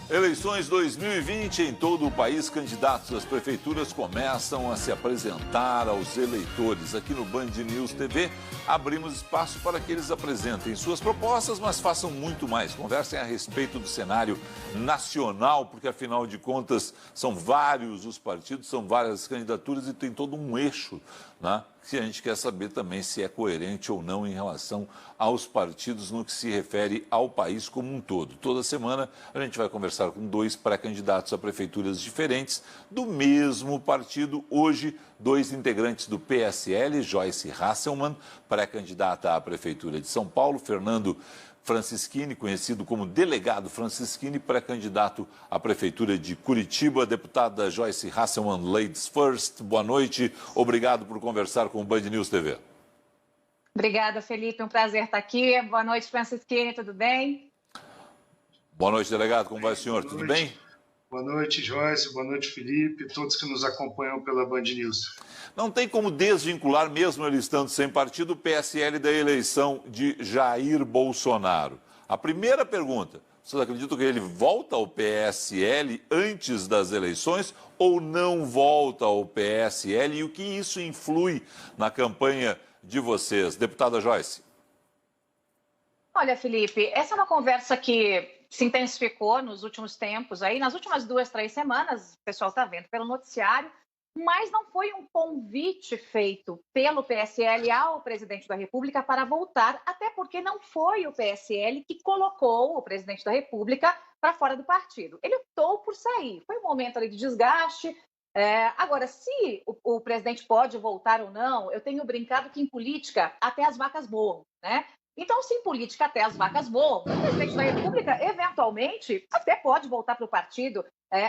Eleições 2020 em todo o país, candidatos às prefeituras começam a se apresentar aos eleitores. Aqui no Band News TV, abrimos espaço para que eles apresentem suas propostas, mas façam muito mais. Conversem a respeito do cenário nacional, porque afinal de contas são vários os partidos, são várias candidaturas e tem todo um eixo, né? Que a gente quer saber também se é coerente ou não em relação aos partidos no que se refere ao país como um todo. Toda semana a gente vai conversar com dois pré-candidatos a prefeituras diferentes do mesmo partido. Hoje, dois integrantes do PSL, Joyce Hasselmann, pré-candidata à Prefeitura de São Paulo, Fernando Francischini, conhecido como Delegado Francischini, pré-candidato à Prefeitura de Curitiba. Deputada Joyce Hasselmann, ladies first, boa noite. Obrigado por conversar com o Band News TV. Obrigada, Felipe. Um prazer estar aqui. Boa noite, Francischini. Tudo bem? Boa noite, delegado. Como vai o senhor? Tudo bem? Boa noite, Joyce. Boa noite, Felipe. Todos que nos acompanham pela Band News. Não tem como desvincular, mesmo ele estando sem partido, o PSL da eleição de Jair Bolsonaro. A primeira pergunta, vocês acreditam que ele volta ao PSL antes das eleições ou não volta ao PSL? E o que isso influi na campanha de vocês? Deputada Joyce. Olha, Felipe, essa é uma conversa que se intensificou nos últimos tempos, aí, nas últimas 2, 3 semanas, o pessoal está vendo pelo noticiário, mas não foi um convite feito pelo PSL ao presidente da República para voltar, até porque não foi o PSL que colocou o presidente da República para fora do partido. Ele optou por sair, foi um momento ali de desgaste. Agora, se o presidente pode voltar ou não, eu tenho brincado que em política até as vacas voam, né? Então, se em política até as vacas voam, o presidente da República, eventualmente, até pode voltar para o partido,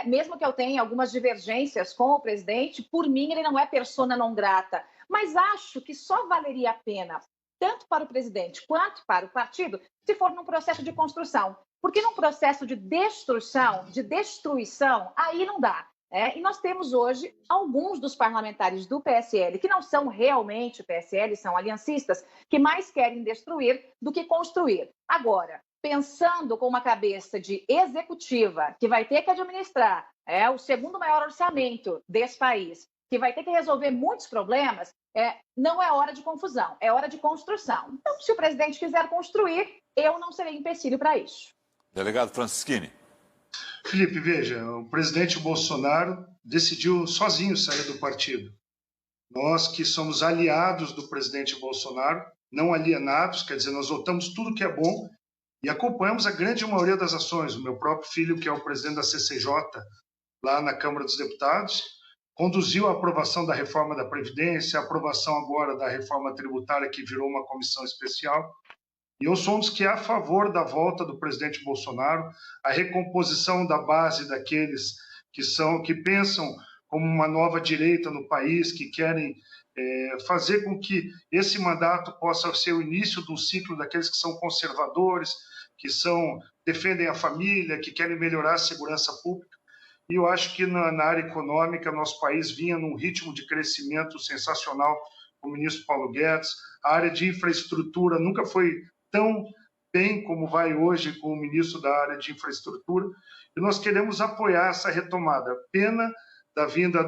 mesmo que eu tenha algumas divergências com o presidente, por mim ele não é persona non grata. Mas acho que só valeria a pena, tanto para o presidente quanto para o partido, se for num processo de construção. Porque num processo de destruição, aí não dá. E nós temos hoje alguns dos parlamentares do PSL, que não são realmente PSL, são aliancistas, que mais querem destruir do que construir. Agora, pensando com uma cabeça de executiva, que vai ter que administrar o segundo maior orçamento desse país, que vai ter que resolver muitos problemas, não é hora de confusão, é hora de construção. Então, se o presidente quiser construir, eu não serei empecilho para isso. Delegado Francischini. Felipe, veja, o presidente Bolsonaro decidiu sozinho sair do partido. Nós que somos aliados do presidente Bolsonaro, não alienados, quer dizer, nós votamos tudo que é bom e acompanhamos a grande maioria das ações. O meu próprio filho, que é o presidente da CCJ, lá na Câmara dos Deputados, conduziu a aprovação da reforma da Previdência, a aprovação agora da reforma tributária, que virou uma comissão especial. E eu sou um dos que é a favor da volta do presidente Bolsonaro, a recomposição da base daqueles que pensam como uma nova direita no país, que querem fazer com que esse mandato possa ser o início de um ciclo daqueles que são conservadores, que defendem a família, que querem melhorar a segurança pública. E eu acho que na área econômica, nosso país vinha num ritmo de crescimento sensacional com o ministro Paulo Guedes. A área de infraestrutura nunca foi tão bem como vai hoje com o ministro da área de infraestrutura, e nós queremos apoiar essa retomada. Pena da vinda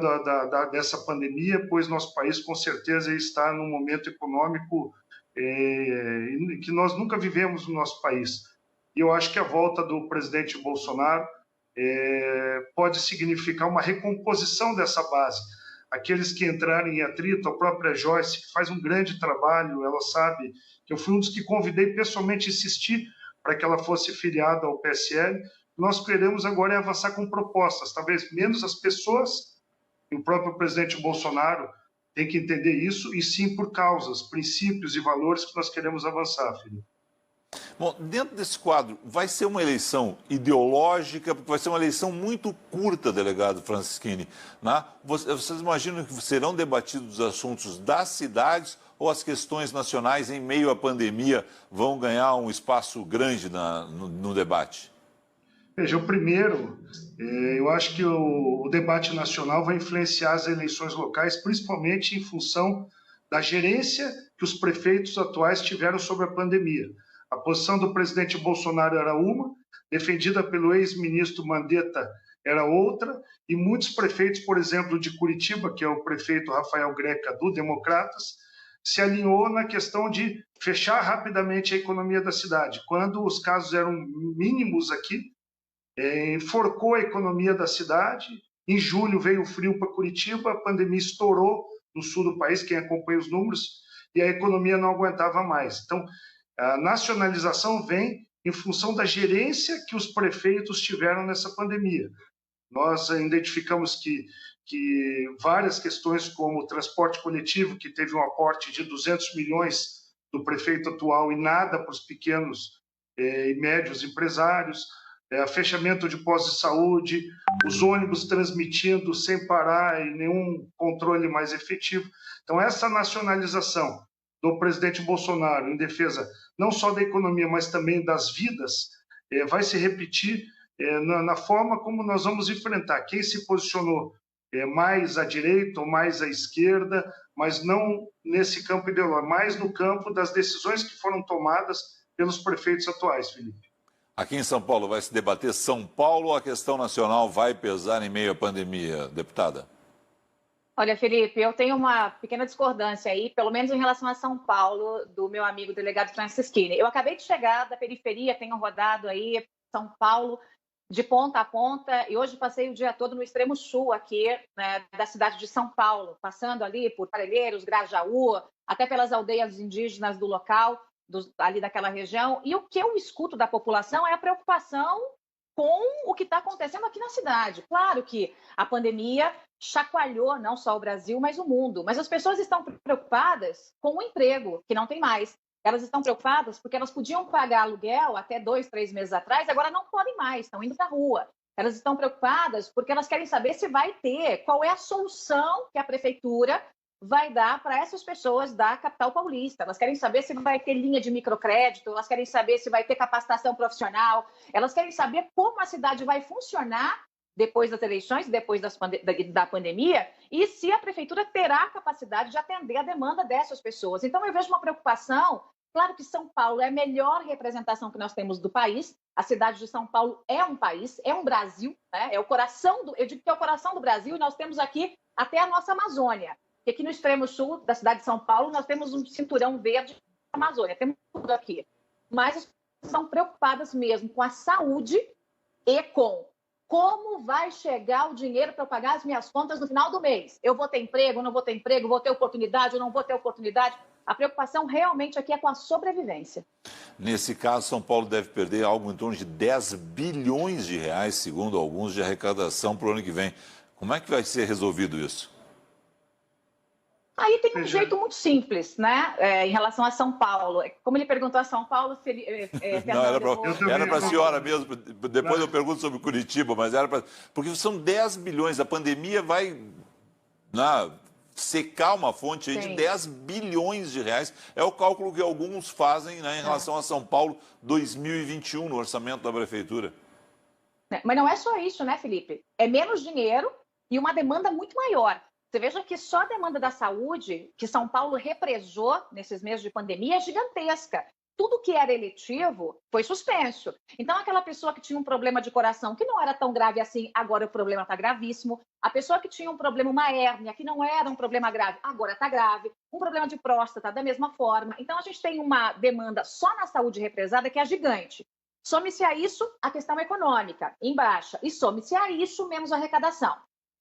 dessa pandemia, pois nosso país com certeza está num momento econômico que nós nunca vivemos no nosso país. E eu acho que a volta do presidente Bolsonaro pode significar uma recomposição dessa base. Aqueles que entrarem em atrito, a própria Joyce, que faz um grande trabalho, ela sabe que eu fui um dos que convidei pessoalmente a insistir para que ela fosse filiada ao PSL. Nós queremos agora avançar com propostas, talvez menos as pessoas, e o próprio presidente Bolsonaro tem que entender isso, e sim por causas, princípios e valores que nós queremos avançar, Felipe. Bom, dentro desse quadro, vai ser uma eleição ideológica, porque vai ser uma eleição muito curta, delegado Francischini, né? Vocês imaginam que serão debatidos os assuntos das cidades ou as questões nacionais em meio à pandemia vão ganhar um espaço grande no debate? Veja, o primeiro, eu acho que o debate nacional vai influenciar as eleições locais, principalmente em função da gerência que os prefeitos atuais tiveram sobre a pandemia. A posição do presidente Bolsonaro era uma, defendida pelo ex-ministro Mandetta era outra, e muitos prefeitos, por exemplo, de Curitiba, que é o prefeito Rafael Greca, do Democratas, se alinhou na questão de fechar rapidamente a economia da cidade. Quando os casos eram mínimos aqui, enforcou a economia da cidade. Em julho veio o frio para Curitiba, a pandemia estourou no sul do país, quem acompanha os números, e a economia não aguentava mais. Então, a nacionalização vem em função da gerência que os prefeitos tiveram nessa pandemia. Nós identificamos que várias questões, como o transporte coletivo, que teve um aporte de 200 milhões do prefeito atual e nada para os pequenos e médios empresários, fechamento de postos de saúde, os ônibus transmitindo sem parar e nenhum controle mais efetivo. Então, essa nacionalização do presidente Bolsonaro em defesa não só da economia, mas também das vidas, vai se repetir na forma como nós vamos enfrentar. Quem se posicionou mais à direita ou mais à esquerda, mas não nesse campo ideológico, mais no campo das decisões que foram tomadas pelos prefeitos atuais, Felipe. Aqui em São Paulo vai se debater São Paulo ou a questão nacional vai pesar em meio à pandemia, deputada? Olha, Felipe, eu tenho uma pequena discordância aí, pelo menos em relação a São Paulo, do meu amigo delegado Francisquini. Eu acabei de chegar da periferia, tenho rodado aí São Paulo de ponta a ponta, e hoje passei o dia todo no extremo sul aqui, né, da cidade de São Paulo, passando ali por Parelheiros, Grajaú, até pelas aldeias indígenas do local, ali daquela região, e o que eu escuto da população é a preocupação com o que está acontecendo aqui na cidade. Claro que a pandemia chacoalhou não só o Brasil, mas o mundo, mas as pessoas estão preocupadas com o emprego, que não tem mais. Elas estão preocupadas porque elas podiam pagar aluguel até 2, 3 meses atrás, agora não podem mais, estão indo para a rua. Elas estão preocupadas porque elas querem saber se vai ter, qual é a solução que a prefeitura vai dar para essas pessoas da capital paulista. Elas querem saber se vai ter linha de microcrédito, elas querem saber se vai ter capacitação profissional, elas querem saber como a cidade vai funcionar depois das eleições, depois da pandemia, e se a prefeitura terá a capacidade de atender a demanda dessas pessoas. Então, eu vejo uma preocupação. Claro que São Paulo é a melhor representação que nós temos do país. A cidade de São Paulo é um país, é um Brasil, né? É o coração eu digo que é o coração do Brasil, e nós temos aqui até a nossa Amazônia. E aqui no extremo sul da cidade de São Paulo, nós temos um cinturão verde da Amazônia, temos tudo aqui. Mas as pessoas estão preocupadas mesmo com a saúde e com como vai chegar o dinheiro para eu pagar as minhas contas no final do mês. Eu vou ter emprego, não vou ter emprego, vou ter oportunidade, ou não vou ter oportunidade. A preocupação realmente aqui é com a sobrevivência. Nesse caso, São Paulo deve perder algo em torno de 10 bilhões de reais, segundo alguns, de arrecadação para o ano que vem. Como é que vai ser resolvido isso? Aí tem um jeito muito simples, né, em relação a São Paulo. Como ele perguntou a São Paulo, não, era para a senhora mesmo. Depois eu pergunto sobre Curitiba, mas era para... Porque são 10 bilhões, a pandemia vai secar uma fonte aí de 10 bilhões de reais. É o cálculo que alguns fazem, né, em relação a São Paulo 2021, no orçamento da prefeitura. Mas não é só isso, né, Felipe? É menos dinheiro e uma demanda muito maior. Você veja que só a demanda da saúde, que São Paulo represou nesses meses de pandemia, é gigantesca. Tudo que era eletivo foi suspenso. Então, aquela pessoa que tinha um problema de coração, que não era tão grave assim, agora o problema está gravíssimo. A pessoa que tinha um problema, uma hérnia, que não era um problema grave, agora está grave. Um problema de próstata, da mesma forma. Então, a gente tem uma demanda só na saúde represada que é gigante. Some-se a isso a questão econômica, em baixa. E some-se a isso menos arrecadação.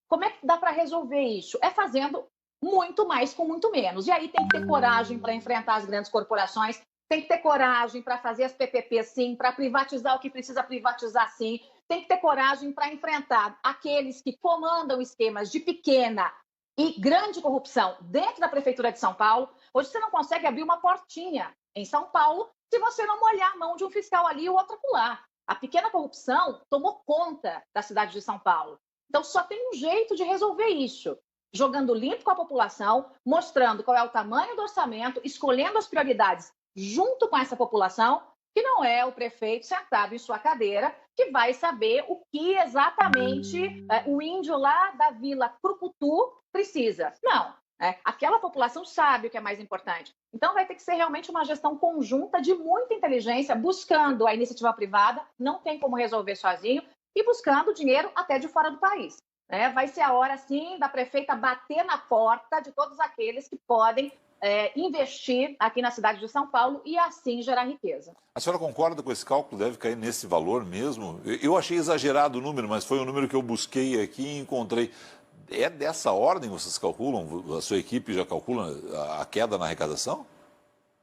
Como é que dá para resolver isso? É fazendo muito mais com muito menos. E aí tem que ter coragem para enfrentar as grandes corporações, tem que ter coragem para fazer as PPP sim, para privatizar o que precisa privatizar sim, tem que ter coragem para enfrentar aqueles que comandam esquemas de pequena e grande corrupção dentro da Prefeitura de São Paulo. Hoje você não consegue abrir uma portinha em São Paulo se você não molhar a mão de um fiscal ali e o outro acolá. A pequena corrupção tomou conta da cidade de São Paulo. Então, só tem um jeito de resolver isso, jogando limpo com a população, mostrando qual é o tamanho do orçamento, escolhendo as prioridades junto com essa população, que não é o prefeito sentado em sua cadeira, que vai saber o que exatamente o índio lá da Vila Crucutu precisa. Não, né? Aquela população sabe o que é mais importante. Então, vai ter que ser realmente uma gestão conjunta de muita inteligência, buscando a iniciativa privada, não tem como resolver sozinho, e buscando dinheiro até de fora do país, né? Vai ser a hora, sim, da prefeita bater na porta de todos aqueles que podem investir aqui na cidade de São Paulo e assim gerar riqueza. A senhora concorda com esse cálculo? Deve cair nesse valor mesmo? Eu achei exagerado o número, mas foi um número que eu busquei aqui e encontrei. É dessa ordem vocês calculam? A sua equipe já calcula a queda na arrecadação?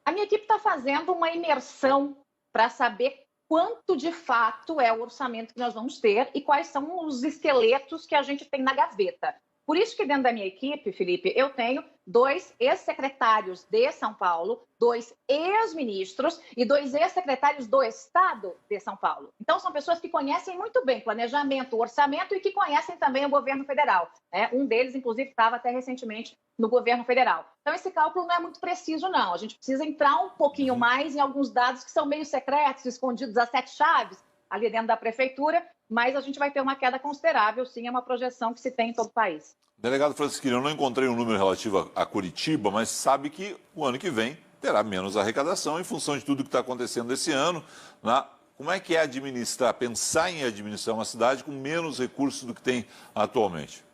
A minha equipe está fazendo uma imersão para saber quanto de fato é o orçamento que nós vamos ter e quais são os esqueletos que a gente tem na gaveta. Por isso que dentro da minha equipe, Felipe, eu tenho 2 ex-secretários de São Paulo, 2 ex-ministros e 2 ex-secretários do Estado de São Paulo. Então, são pessoas que conhecem muito bem planejamento, orçamento e que conhecem também o governo federal, né? Um deles, inclusive, estava até recentemente no governo federal. Então, esse cálculo não é muito preciso, não. A gente precisa entrar um pouquinho mais em alguns dados que são meio secretos, escondidos a 7 chaves, ali dentro da prefeitura, mas a gente vai ter uma queda considerável, sim, é uma projeção que se tem em todo o país. Delegado Francisquinho, eu não encontrei um número relativo a Curitiba, mas sabe que o ano que vem terá menos arrecadação em função de tudo que está acontecendo esse ano. Né? Como é que é administrar, pensar em administrar uma cidade com menos recursos do que tem atualmente?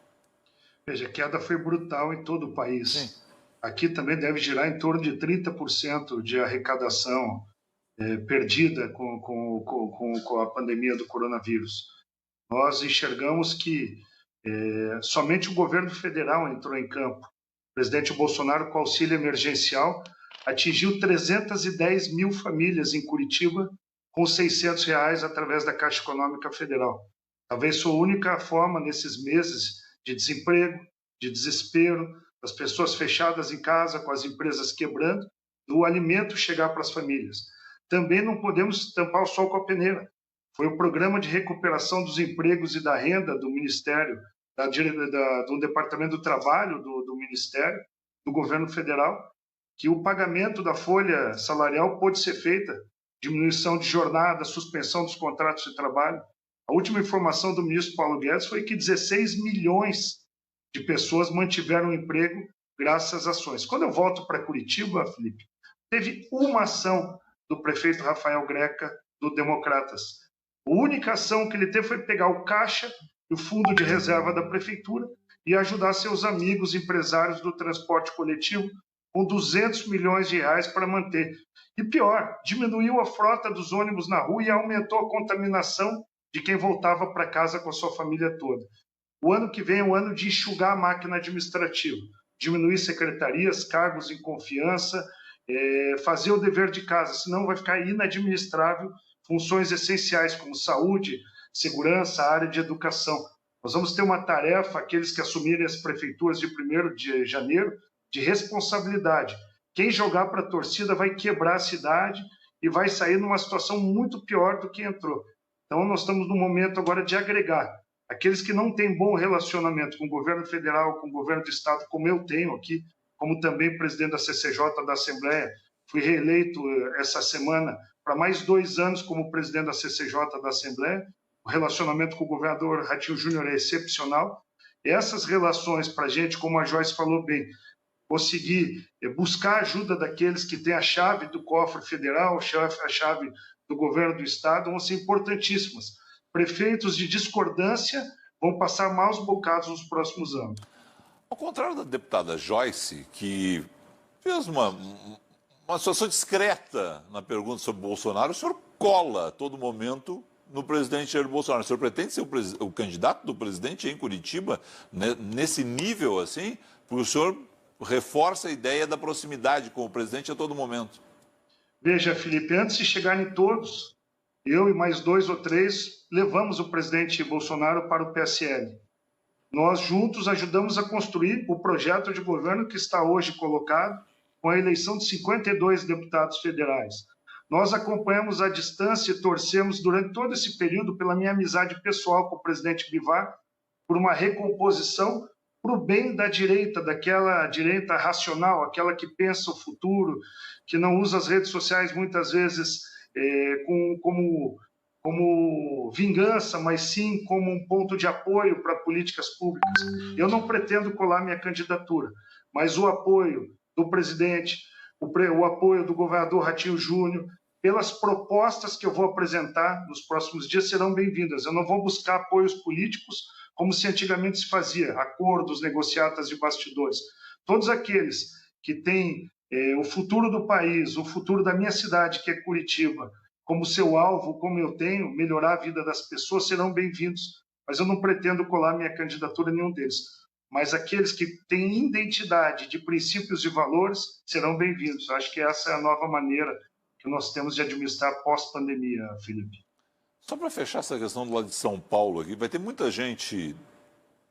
Veja, a queda foi brutal em todo o país. Sim. Aqui também deve girar em torno de 30% de arrecadação perdida com a pandemia do coronavírus. Nós enxergamos que somente o governo federal entrou em campo. O presidente Bolsonaro, com auxílio emergencial, atingiu 310 mil famílias em Curitiba com R$600 através da Caixa Econômica Federal. Talvez sua única forma nesses meses de desemprego, de desespero, das pessoas fechadas em casa, com as empresas quebrando, do alimento chegar para as famílias. Também não podemos tampar o sol com a peneira. Foi o programa de recuperação dos empregos e da renda do Ministério, do Departamento do Trabalho do Ministério, do Governo Federal, que o pagamento da folha salarial pôde ser feita, diminuição de jornada, suspensão dos contratos de trabalho. A última informação do ministro Paulo Guedes foi que 16 milhões de pessoas mantiveram o emprego graças às ações. Quando eu volto para Curitiba, Felipe, teve uma ação do prefeito Rafael Greca, do Democratas. A única ação que ele teve foi pegar o caixa e o fundo de reserva da prefeitura e ajudar seus amigos empresários do transporte coletivo com 200 milhões de reais para manter. E pior, diminuiu a frota dos ônibus na rua e aumentou a contaminação de quem voltava para casa com a sua família toda. O ano que vem é o ano de enxugar a máquina administrativa, diminuir secretarias, cargos em confiança, fazer o dever de casa, senão vai ficar inadministrável funções essenciais como saúde, segurança, área de educação. Nós vamos ter uma tarefa, aqueles que assumirem as prefeituras de 1º de janeiro, de responsabilidade. Quem jogar para a torcida vai quebrar a cidade e vai sair numa situação muito pior do que entrou. Então, nós estamos no momento agora de agregar. Aqueles que não têm bom relacionamento com o governo federal, com o governo do estado, como eu tenho aqui, como também presidente da CCJ da Assembleia, fui reeleito essa semana para mais 2 anos como presidente da CCJ da Assembleia. O relacionamento com o governador Ratinho Júnior é excepcional. E essas relações, para a gente, como a Joyce falou bem, conseguir buscar a ajuda daqueles que têm a chave do cofre federal, a chave do governo do estado, vão ser importantíssimas. Prefeitos de discordância vão passar maus bocados nos próximos anos. Ao contrário da deputada Joyce, que fez uma situação discreta na pergunta sobre Bolsonaro, o senhor cola a todo momento no presidente Jair Bolsonaro. O senhor pretende ser o candidato do presidente em Curitiba, nesse nível assim? Porque o senhor reforça a ideia da proximidade com o presidente a todo momento. Veja, Felipe, antes de chegarem todos, eu e mais 2 ou 3 levamos o presidente Bolsonaro para o PSL. Nós juntos ajudamos a construir o projeto de governo que está hoje colocado com a eleição de 52 deputados federais. Nós acompanhamos à distância e torcemos durante todo esse período pela minha amizade pessoal com o presidente Bivar, por uma recomposição para o bem da direita, daquela direita racional, aquela que pensa o futuro, que não usa as redes sociais muitas vezes como vingança, mas sim como um ponto de apoio para políticas públicas. Eu não pretendo colar minha candidatura, mas o apoio do presidente, o apoio do governador Ratinho Júnior, pelas propostas que eu vou apresentar nos próximos dias serão bem-vindas. Eu não vou buscar apoios políticos como se antigamente se fazia, acordos, negociatas de bastidores. Todos aqueles que têm o futuro do país, o futuro da minha cidade, que é Curitiba, como seu alvo, como eu tenho, melhorar a vida das pessoas, serão bem-vindos. Mas eu não pretendo colar minha candidatura a nenhum deles. Mas aqueles que têm identidade de princípios e valores serão bem-vindos. Acho que essa é a nova maneira que nós temos de administrar pós-pandemia, Felipe. Só para fechar essa questão do lado de São Paulo aqui, vai ter muita gente,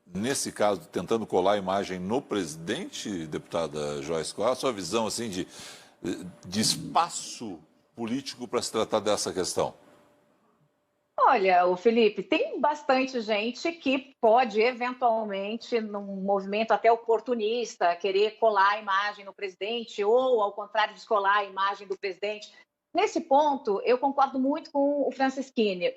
nesse caso, tentando colar a imagem no presidente, deputada Joyce? Qual é a sua visão assim, de espaço político para se tratar dessa questão? Olha, o Felipe, tem bastante gente que pode, eventualmente, num movimento até oportunista, querer colar a imagem no presidente ou, ao contrário, descolar a imagem do presidente. Nesse ponto, eu concordo muito com o Franceschini.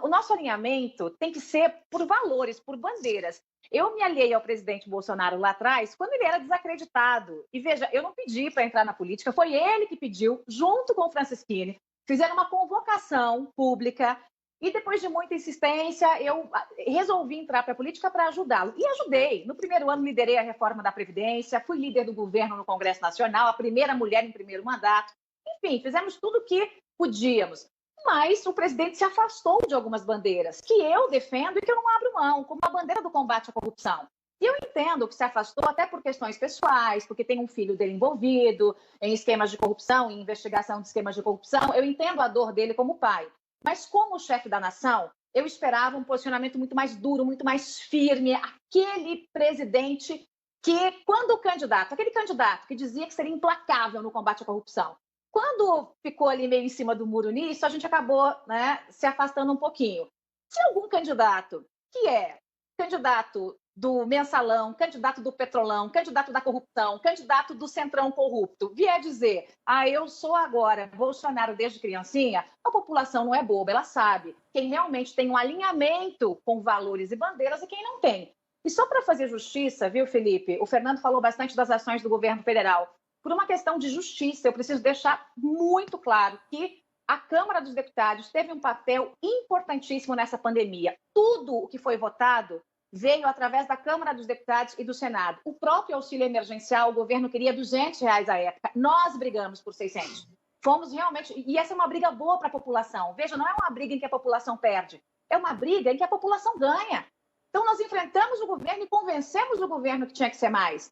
O nosso alinhamento tem que ser por valores, por bandeiras. Eu me aliei ao presidente Bolsonaro lá atrás, quando ele era desacreditado. E veja, eu não pedi para entrar na política, foi ele que pediu, junto com o Franceschini. Fizeram uma convocação pública e, depois de muita insistência, eu resolvi entrar para a política para ajudá-lo. E ajudei. No primeiro ano, liderei a reforma da Previdência, fui líder do governo no Congresso Nacional, a primeira mulher em primeiro mandato. Enfim, fizemos tudo o que podíamos. Mas o presidente se afastou de algumas bandeiras que eu defendo e que eu não abro mão, como a bandeira do combate à corrupção. E eu entendo que se afastou até por questões pessoais, porque tem um filho dele envolvido em esquemas de corrupção, em investigação de esquemas de corrupção. Eu entendo a dor dele como pai. Mas como chefe da nação, eu esperava um posicionamento muito mais duro, muito mais firme. Aquele presidente que, quando o candidato, aquele candidato que dizia que seria implacável no combate à corrupção, quando ficou ali meio em cima do muro nisso, a gente acabou, né, se afastando um pouquinho. Se algum candidato que é candidato do mensalão, candidato do petrolão, candidato da corrupção, candidato do centrão corrupto, vier dizer, eu sou agora Bolsonaro desde criancinha, a população não é boba, ela sabe quem realmente tem um alinhamento com valores e bandeiras e quem não tem. E só para fazer justiça, viu, Felipe? O Fernando falou bastante das ações do governo federal. Por uma questão de justiça, eu preciso deixar muito claro que a Câmara dos Deputados teve um papel importantíssimo nessa pandemia. Tudo o que foi votado veio através da Câmara dos Deputados e do Senado. O próprio auxílio emergencial, o governo queria R$200 à época. Nós brigamos por 600. Fomos realmente... E essa é uma briga boa para a população. Veja, não é uma briga em que a população perde. É uma briga em que a população ganha. Então, nós enfrentamos o governo e convencemos o governo que tinha que ser mais.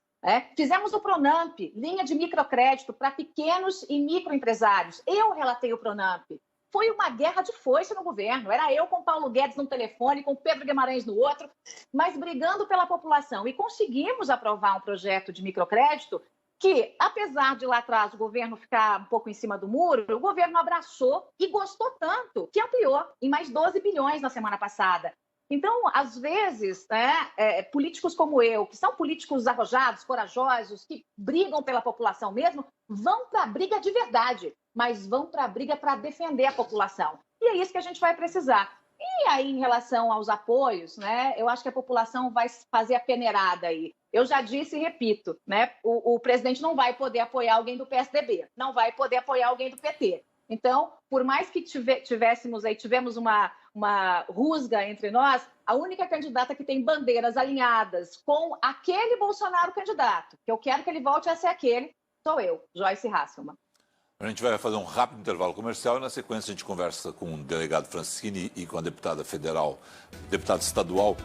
Fizemos o Pronamp, linha de microcrédito para pequenos e microempresários. Eu relatei o Pronamp. Foi uma guerra de foice no governo. Era eu com Paulo Guedes num telefone, com Pedro Guimarães no outro, mas brigando pela população. E conseguimos aprovar um projeto de microcrédito que, apesar de lá atrás o governo ficar um pouco em cima do muro, o governo abraçou e gostou tanto que ampliou em mais 12 bilhões na semana passada. Então, às vezes, políticos como eu, que são políticos arrojados, corajosos, que brigam pela população mesmo, vão para a briga de verdade, mas vão para a briga para defender a população. E é isso que a gente vai precisar. E aí, em relação aos apoios, eu acho que a população vai fazer a peneirada aí. Eu já disse e repito, o presidente não vai poder apoiar alguém do PSDB, não vai poder apoiar alguém do PT. Então, por mais que tivemos uma rusga entre nós, a única candidata que tem bandeiras alinhadas com aquele Bolsonaro candidato, que eu quero que ele volte a ser aquele, sou eu, Joyce Hasselmann. A gente vai fazer um rápido intervalo comercial e, na sequência, a gente conversa com o delegado Franceschini e com a deputada federal, deputada estadual,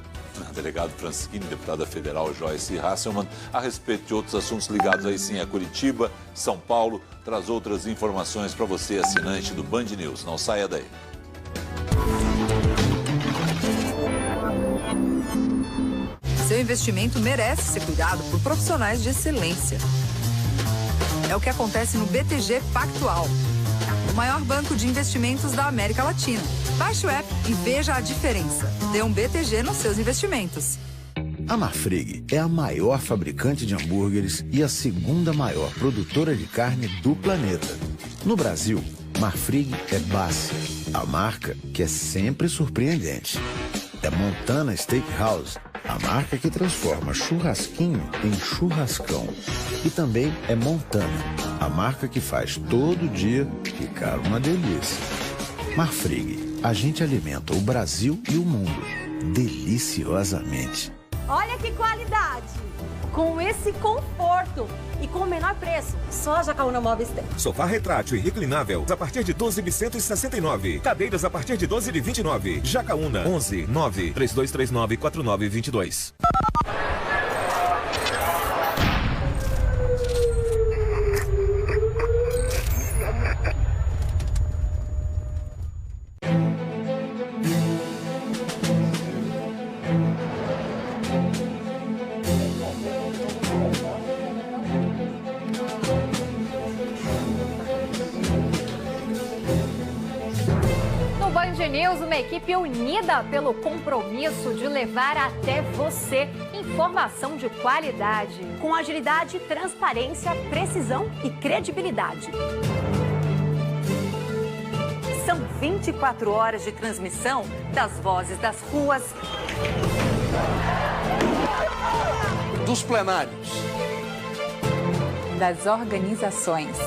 delegado Franceschini, deputada federal Joyce Hasselmann, a respeito de outros assuntos ligados aí sim a Curitiba, São Paulo. Traz outras informações para você, assinante do Band News. Não saia daí. Seu investimento merece ser cuidado por profissionais de excelência. É o que acontece no BTG Pactual, o maior banco de investimentos da América Latina. Baixe o app e veja a diferença. Dê um BTG nos seus investimentos. A Marfrig é a maior fabricante de hambúrgueres e a segunda maior produtora de carne do planeta. No Brasil, Marfrig é BASF, a marca que é sempre surpreendente. É Montana Steakhouse, a marca que transforma churrasquinho em churrascão. E também é Montana, a marca que faz todo dia ficar uma delícia. Marfrig, a gente alimenta o Brasil e o mundo deliciosamente. Olha que qualidade! Com esse conforto e com o menor preço, só a Jacaúna Móveis tem. Sofá retrátil e reclinável a partir de 12.169. Cadeiras a partir de 12.029. Jacaúna 11 9 3239 4922. News, uma equipe unida pelo compromisso de levar até você informação de qualidade. Com agilidade, transparência, precisão e credibilidade. São 24 horas de transmissão das vozes das ruas, dos plenários, das organizações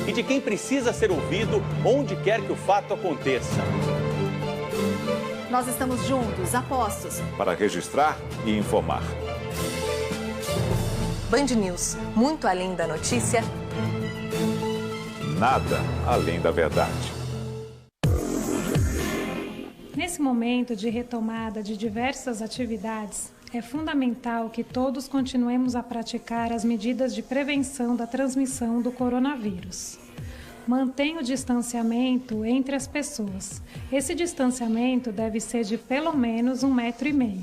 e de quem precisa ser ouvido onde quer que o fato aconteça. Nós estamos juntos, a postos, para registrar e informar. Band News, muito além da notícia, nada além da verdade. Nesse momento de retomada de diversas atividades, é fundamental que todos continuemos a praticar as medidas de prevenção da transmissão do coronavírus. Mantenha o distanciamento entre as pessoas. Esse distanciamento deve ser de pelo menos 1,5 m.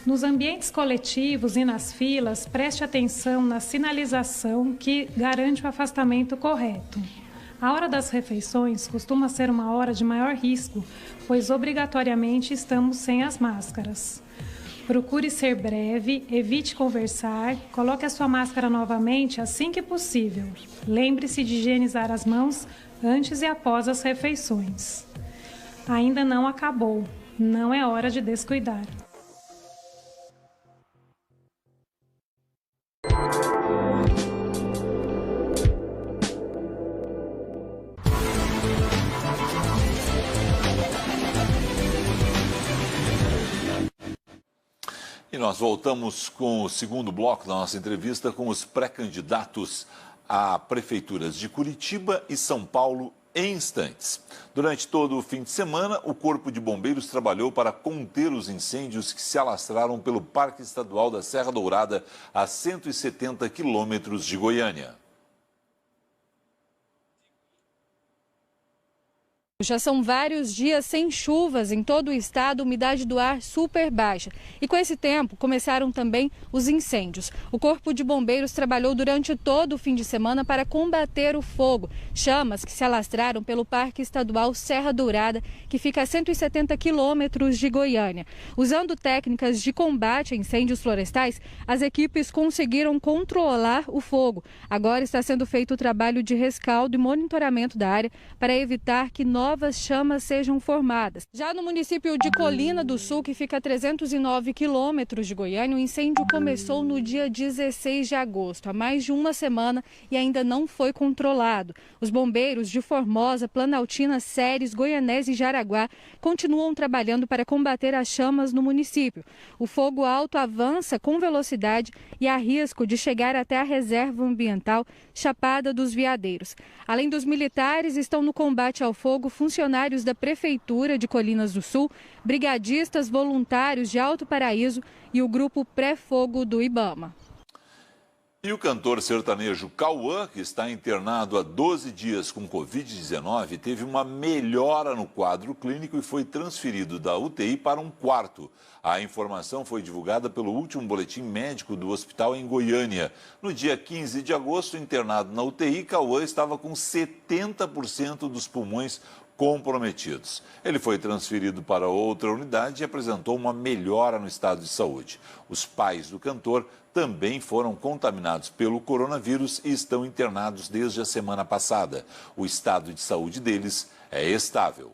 Nos ambientes coletivos e nas filas, preste atenção na sinalização que garante o afastamento correto. A hora das refeições costuma ser uma hora de maior risco, pois obrigatoriamente estamos sem as máscaras. Procure ser breve, evite conversar, coloque a sua máscara novamente assim que possível. Lembre-se de higienizar as mãos antes e após as refeições. Ainda não acabou, não é hora de descuidar. E nós voltamos com o segundo bloco da nossa entrevista com os pré-candidatos a prefeituras de Curitiba e São Paulo em instantes. Durante todo o fim de semana, o Corpo de Bombeiros trabalhou para conter os incêndios que se alastraram pelo Parque Estadual da Serra Dourada, a 170 quilômetros de Goiânia. Já são vários dias sem chuvas em todo o estado, umidade do ar super baixa. E com esse tempo, começaram também os incêndios. O Corpo de Bombeiros trabalhou durante todo o fim de semana para combater o fogo. Chamas que se alastraram pelo Parque Estadual Serra Dourada, que fica a 170 quilômetros de Goiânia. Usando técnicas de combate a incêndios florestais, as equipes conseguiram controlar o fogo. Agora está sendo feito o trabalho de rescaldo e monitoramento da área para evitar que novas chamas sejam formadas. Já no município de Colina do Sul, que fica a 309 quilômetros de Goiânia, o incêndio começou no dia 16 de agosto, há mais de uma semana, e ainda não foi controlado. Os bombeiros de Formosa, Planaltina, Ceres, Goianés e Jaraguá continuam trabalhando para combater as chamas no município. O fogo alto avança com velocidade e há risco de chegar até a reserva ambiental Chapada dos Veadeiros. Além dos militares, estão no combate ao fogo funcionários da Prefeitura de Colinas do Sul, brigadistas voluntários de Alto Paraíso e o grupo pré-fogo do Ibama. E o cantor sertanejo Cauã, que está internado há 12 dias com Covid-19, teve uma melhora no quadro clínico e foi transferido da UTI para um quarto. A informação foi divulgada pelo último boletim médico do hospital em Goiânia. No dia 15 de agosto, internado na UTI, Cauã estava com 70% dos pulmões comprometidos. Ele foi transferido para outra unidade e apresentou uma melhora no estado de saúde. Os pais do cantor também foram contaminados pelo coronavírus e estão internados desde a semana passada. O estado de saúde deles é estável.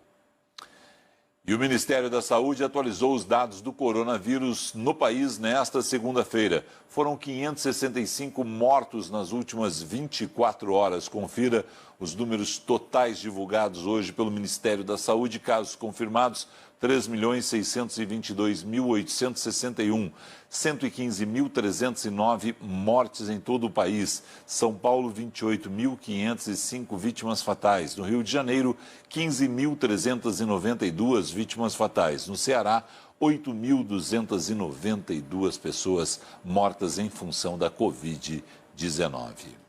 E o Ministério da Saúde atualizou os dados do coronavírus no país nesta segunda-feira. Foram 565 mortos nas últimas 24 horas. Confira os números totais divulgados hoje pelo Ministério da Saúde. Casos confirmados, 3.622.861. 115.309 mortes em todo o país. São Paulo, 28.505 vítimas fatais. No Rio de Janeiro, 15.392 vítimas fatais. No Ceará, 8.292 pessoas mortas em função da Covid-19.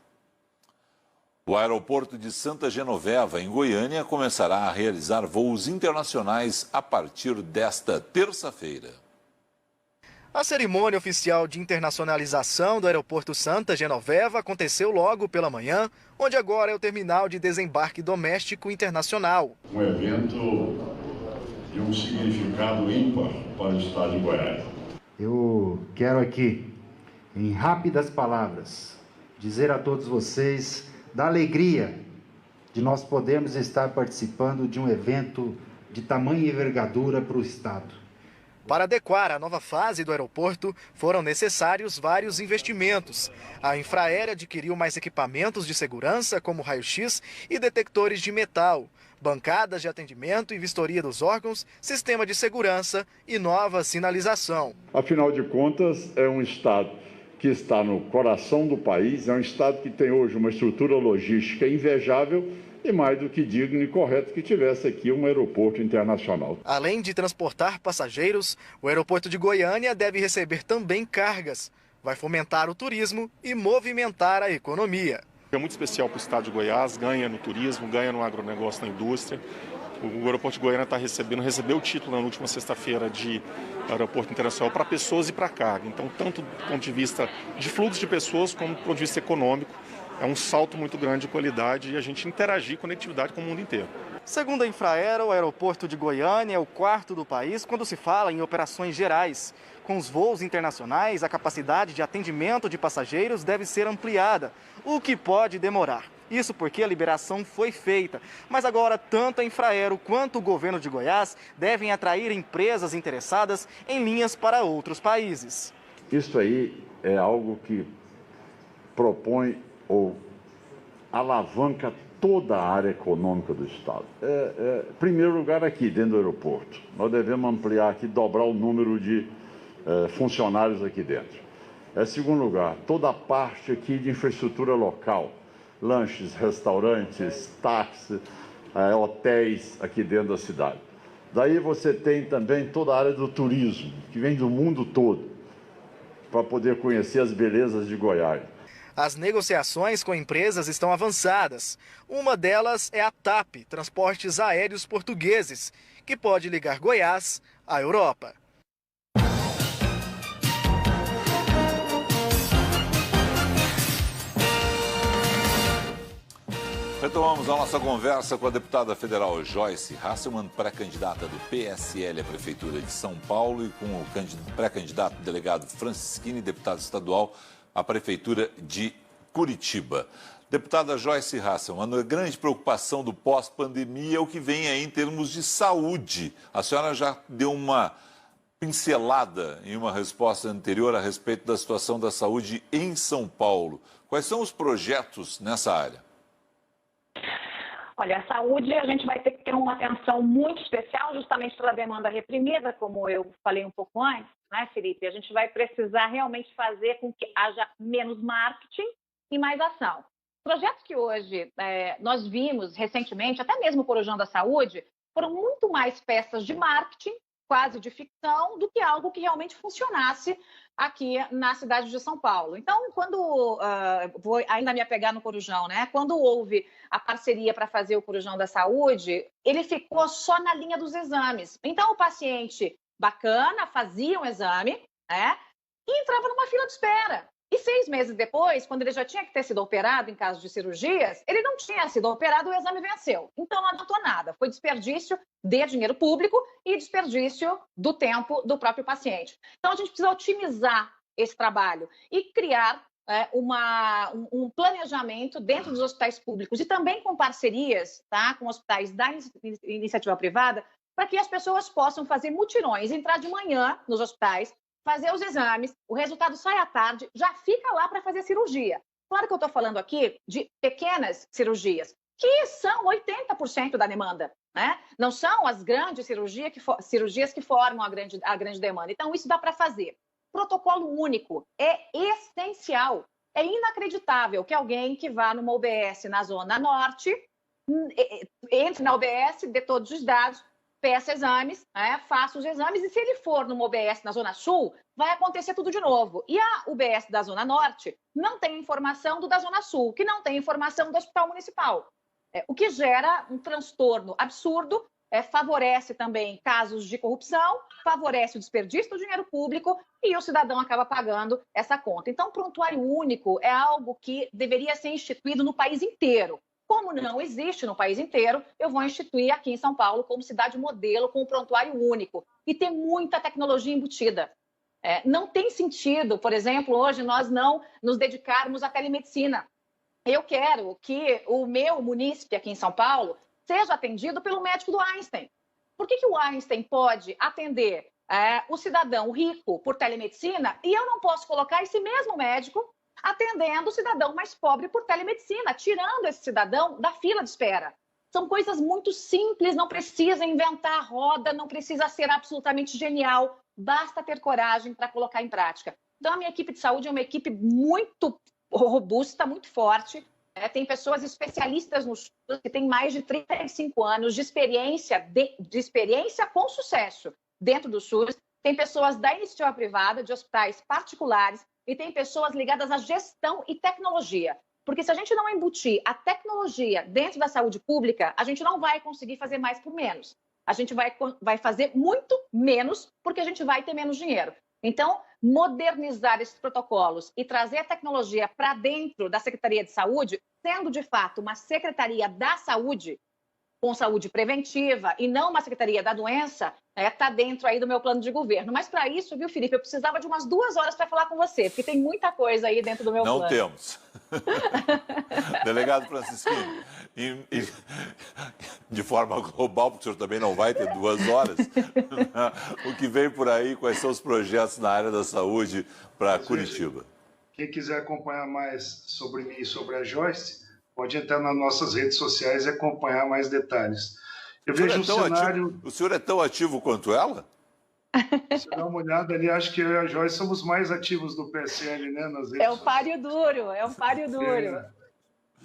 O aeroporto de Santa Genoveva, em Goiânia, começará a realizar voos internacionais a partir desta terça-feira. A cerimônia oficial de internacionalização do aeroporto Santa Genoveva aconteceu logo pela manhã, onde agora é o terminal de desembarque doméstico internacional. Um evento de um significado ímpar para o estado de Goiás. Eu quero aqui, em rápidas palavras, dizer a todos vocês da alegria de nós podermos estar participando de um evento de tamanha envergadura para o estado. Para adequar a nova fase do aeroporto, foram necessários vários investimentos. A Infraero adquiriu mais equipamentos de segurança, como raio-x e detectores de metal, bancadas de atendimento e vistoria dos órgãos, sistema de segurança e nova sinalização. Afinal de contas, é um estado que está no coração do país, é um estado que tem hoje uma estrutura logística invejável e mais do que digno e correto que tivesse aqui um aeroporto internacional. Além de transportar passageiros, o aeroporto de Goiânia deve receber também cargas. Vai fomentar o turismo e movimentar a economia. É muito especial para o estado de Goiás, ganha no turismo, ganha no agronegócio, na indústria. O aeroporto de Goiânia recebeu o título na última sexta-feira de aeroporto internacional para pessoas e para carga. Então, tanto do ponto de vista de fluxo de pessoas, como do ponto de vista econômico, é um salto muito grande de qualidade e a gente interagir conectividade com o mundo inteiro. Segundo a Infraero, o aeroporto de Goiânia é o quarto do país quando se fala em operações gerais. Com os voos internacionais, a capacidade de atendimento de passageiros deve ser ampliada, o que pode demorar. Isso porque a liberação foi feita. Mas agora, tanto a Infraero quanto o governo de Goiás devem atrair empresas interessadas em linhas para outros países. Isso aí é algo que propõe ou alavanca toda a área econômica do estado. Em primeiro lugar, aqui dentro do aeroporto, nós devemos ampliar aqui, dobrar o número de funcionários aqui dentro. Em segundo lugar, toda a parte aqui de infraestrutura local, lanches, restaurantes, táxis, hotéis aqui dentro da cidade. Daí você tem também toda a área do turismo, que vem do mundo todo, para poder conhecer as belezas de Goiás. As negociações com empresas estão avançadas. Uma delas é a TAP, Transportes Aéreos Portugueses, que pode ligar Goiás à Europa. Retomamos a nossa conversa com a deputada federal Joyce Hasselmann, pré-candidata do PSL à Prefeitura de São Paulo, e com o pré-candidato delegado Francisquini, deputado estadual à Prefeitura de Curitiba. Deputada Joyce Hasselmann, a grande preocupação do pós-pandemia é o que vem aí em termos de saúde. A senhora já deu uma pincelada em uma resposta anterior a respeito da situação da saúde em São Paulo. Quais são os projetos nessa área? Olha, a saúde a gente vai ter que ter uma atenção muito especial, justamente pela demanda reprimida, como eu falei um pouco antes, né, Felipe? A gente vai precisar realmente fazer com que haja menos marketing e mais ação. Projetos que hoje nós vimos recentemente, até mesmo o Corujão da Saúde, foram muito mais peças de marketing, quase de ficção, do que algo que realmente funcionasse aqui na cidade de São Paulo. Então, quando, vou ainda me apegar no Corujão, né? Quando houve a parceria para fazer o Corujão da Saúde, ele ficou só na linha dos exames. Então, o paciente bacana fazia um exame, né? E entrava numa fila de espera. E 6 meses depois, quando ele já tinha que ter sido operado em caso de cirurgias, ele não tinha sido operado, o exame venceu. Então, não adiantou nada. Foi desperdício de dinheiro público e desperdício do tempo do próprio paciente. Então, a gente precisa otimizar esse trabalho e criar um planejamento dentro dos hospitais públicos e também com parcerias, tá, com hospitais da iniciativa privada, para que as pessoas possam fazer mutirões, entrar de manhã nos hospitais, fazer os exames, o resultado sai à tarde, já fica lá para fazer cirurgia. Claro que eu estou falando aqui de pequenas cirurgias, que são 80% da demanda, né? Não são as grandes cirurgias que formam a grande demanda. Então, isso dá para fazer. Protocolo único é essencial. É inacreditável que alguém que vá numa UBS na Zona Norte, entre na UBS, dê todos os dados, peça exames, né, faça os exames, e se ele for numa UBS na Zona Sul, vai acontecer tudo de novo. E a UBS da Zona Norte não tem informação do da Zona Sul, que não tem informação do Hospital Municipal. O que gera um transtorno absurdo, favorece também casos de corrupção, favorece o desperdício do dinheiro público e o cidadão acaba pagando essa conta. Então, o prontuário único é algo que deveria ser instituído no país inteiro. Como não existe no país inteiro, eu vou instituir aqui em São Paulo como cidade modelo com um prontuário único e ter muita tecnologia embutida. Não tem sentido, por exemplo, hoje nós não nos dedicarmos à telemedicina. Eu quero que o meu munícipe aqui em São Paulo seja atendido pelo médico do Einstein. Por que o Einstein pode atender o cidadão rico por telemedicina e eu não posso colocar esse mesmo médico atendendo o cidadão mais pobre por telemedicina, tirando esse cidadão da fila de espera? São coisas muito simples, não precisa inventar a roda, não precisa ser absolutamente genial, basta ter coragem para colocar em prática. Então, a minha equipe de saúde é uma equipe muito robusta, muito forte. Tem pessoas especialistas no SUS que têm mais de 35 anos de experiência com sucesso dentro do SUS. Tem pessoas da iniciativa privada, de hospitais particulares, e tem pessoas ligadas à gestão e tecnologia. Porque se a gente não embutir a tecnologia dentro da saúde pública, a gente não vai conseguir fazer mais por menos. A gente vai fazer muito menos porque a gente vai ter menos dinheiro. Então, modernizar esses protocolos e trazer a tecnologia para dentro da Secretaria de Saúde, sendo de fato uma Secretaria da Saúde, com saúde preventiva e não uma Secretaria da Doença, está dentro aí do meu plano de governo. Mas para isso, viu, Felipe, eu precisava de umas 2 horas para falar com você, porque tem muita coisa aí dentro do meu plano. Não temos. Delegado Francisquini, de forma global, porque o senhor também não vai ter 2 horas, o que vem por aí, quais são os projetos na área da saúde para Curitiba? Quem quiser acompanhar mais sobre mim e sobre a Joyce, pode entrar nas nossas redes sociais e acompanhar mais detalhes. Eu vejo um cenário... O senhor é tão ativo quanto ela? Se dá uma olhada ali, acho que eu e a Joyce somos mais ativos do PSL, né? Nas redes sociais. É um páreo duro.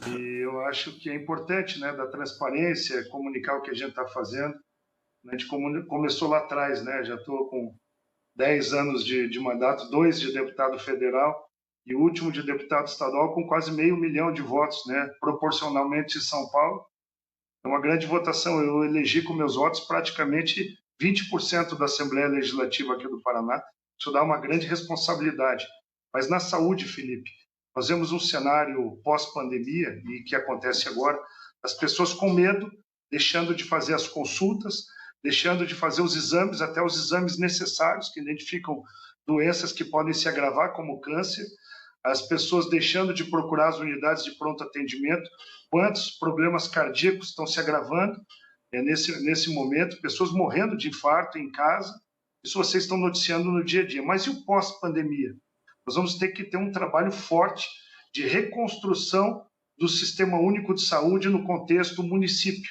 E eu acho que é importante, né, da transparência, comunicar o que a gente está fazendo. A gente começou lá atrás, né? Já estou com 10 anos de mandato, 2 de deputado federal e o último de deputado estadual com quase 500 mil de votos, né? Proporcionalmente em São Paulo. É uma grande votação. Eu elegi com meus votos praticamente 20% da Assembleia Legislativa aqui do Paraná. Isso dá uma grande responsabilidade. Mas na saúde, Felipe, nós vemos um cenário pós-pandemia, e que acontece agora, as pessoas com medo, deixando de fazer as consultas, deixando de fazer os exames, até os exames necessários, que identificam doenças que podem se agravar, como câncer, as pessoas deixando de procurar as unidades de pronto atendimento, quantos problemas cardíacos estão se agravando nesse momento, pessoas morrendo de infarto em casa, isso vocês estão noticiando no dia a dia. Mas e o pós-pandemia? Nós vamos ter que ter um trabalho forte de reconstrução do Sistema Único de Saúde no contexto do município.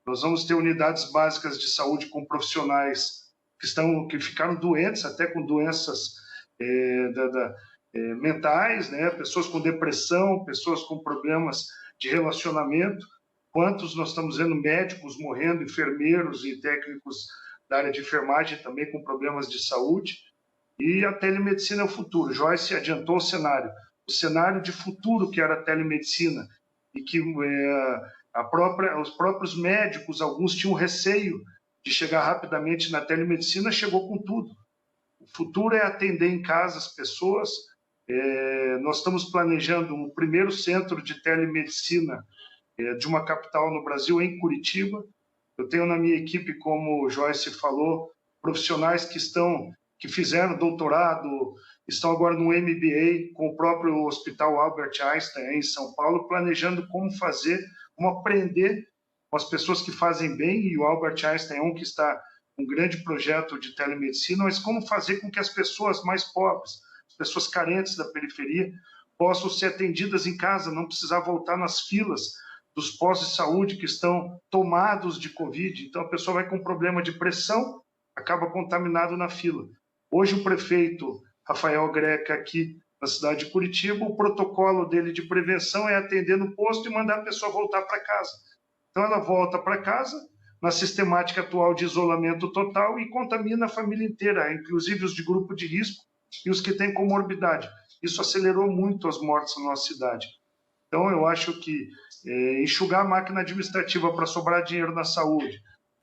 Nós vamos ter unidades básicas de saúde com profissionais que ficaram doentes, até com doenças mentais, né? Pessoas com depressão, pessoas com problemas de relacionamento. Quantos nós estamos vendo médicos morrendo, enfermeiros e técnicos da área de enfermagem também com problemas de saúde. E a telemedicina é o futuro. Joyce adiantou o cenário de futuro que era a telemedicina, e que os próprios médicos, alguns tinham receio de chegar rapidamente na telemedicina, chegou com tudo. O futuro é atender em casa as pessoas. Nós estamos planejando o primeiro centro de telemedicina de uma capital no Brasil, em Curitiba. Eu tenho na minha equipe, como o Joyce falou, profissionais que fizeram doutorado, estão agora no MBA com o próprio Hospital Albert Einstein em São Paulo, planejando como aprender com as pessoas que fazem bem, e o Albert Einstein é um que está um grande projeto de telemedicina, mas como fazer com que as pessoas mais pobres, as pessoas carentes da periferia, possam ser atendidas em casa, não precisar voltar nas filas dos postos de saúde que estão tomados de Covid. Então, a pessoa vai com problema de pressão, acaba contaminado na fila. Hoje, o prefeito Rafael Greca, aqui na cidade de Curitiba, o protocolo dele de prevenção é atender no posto e mandar a pessoa voltar para casa. Então, ela volta para casa, na sistemática atual de isolamento total, e contamina a família inteira, inclusive os de grupo de risco e os que têm comorbidade. Isso acelerou muito as mortes na nossa cidade. Então, eu acho que enxugar a máquina administrativa para sobrar dinheiro na saúde,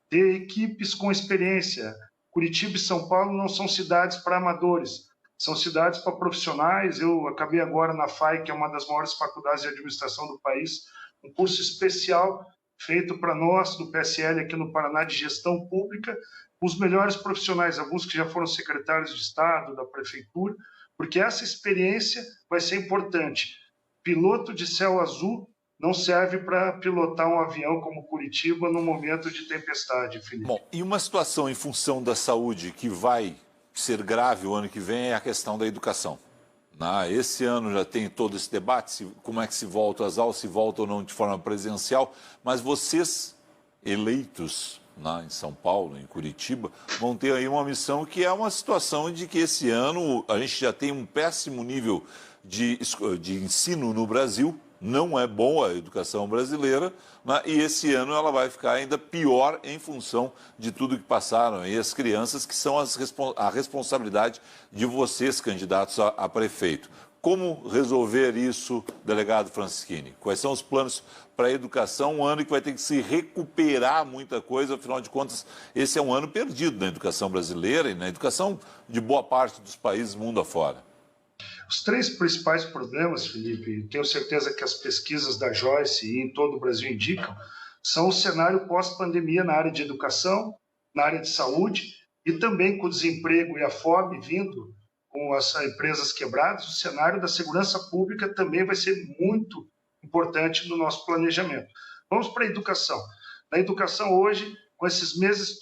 ter equipes com experiência. Curitiba e São Paulo não são cidades para amadores, são cidades para profissionais. Eu acabei agora na FAI, que é uma das maiores faculdades de administração do país, um curso especial feito para nós, do PSL aqui no Paraná, de gestão pública, os melhores profissionais, alguns que já foram secretários de Estado, da Prefeitura, porque essa experiência vai ser importante. Piloto de céu azul não serve para pilotar um avião como Curitiba no momento de tempestade, Felipe. Bom, e uma situação em função da saúde que vai ser grave o ano que vem é a questão da educação. Esse ano já tem todo esse debate, como é que se volta às aulas, se volta ou não de forma presencial, mas vocês, eleitos em São Paulo, em Curitiba, vão ter aí uma missão que é uma situação de que esse ano a gente já tem um péssimo nível de ensino no Brasil, não é boa a educação brasileira, e esse ano ela vai ficar ainda pior em função de tudo que passaram. E as crianças, que são a responsabilidade de vocês, candidatos a prefeito. Como resolver isso, delegado Francischini? Quais são os planos para a educação? Um ano que vai ter que se recuperar muita coisa, afinal de contas, esse é um ano perdido na educação brasileira e na educação de boa parte dos países mundo afora. Os três principais problemas, Felipe, tenho certeza que as pesquisas da Joyce e em todo o Brasil indicam, são o cenário pós-pandemia na área de educação, na área de saúde, e também com o desemprego e a fome vindo, com as empresas quebradas, o cenário da segurança pública também vai ser muito importante no nosso planejamento. Vamos para a educação. Na educação hoje, com esses meses